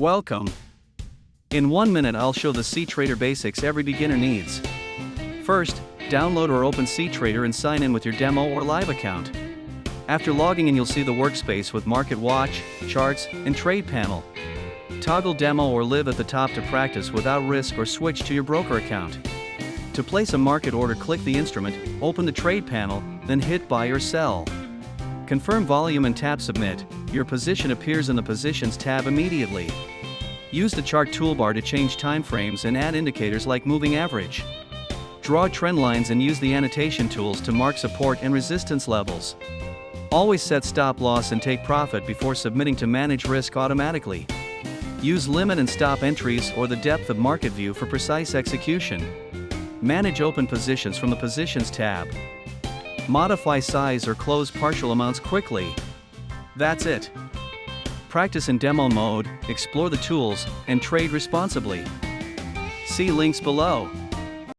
Welcome. In 1 minute I'll show the CTrader basics every beginner needs. First, download or open CTrader and sign in with your demo or live account. After logging in you'll see the workspace with Market Watch, Charts, and Trade Panel. Toggle Demo or Live at the top to practice without risk or switch to your broker account. To place a market order, click the instrument, open the Trade Panel, then hit Buy or Sell. Confirm volume and tap Submit. Your position appears in the Positions tab immediately. Use the Chart toolbar to change timeframes and add indicators like moving average. Draw trend lines and use the annotation tools to mark support and resistance levels. Always set stop loss and take profit before submitting to manage risk automatically. Use limit and stop entries or the depth of market view for precise execution. Manage open positions from the Positions tab. Modify size or close partial amounts quickly. That's it. Practice in demo mode, explore the tools, and trade responsibly. See links below.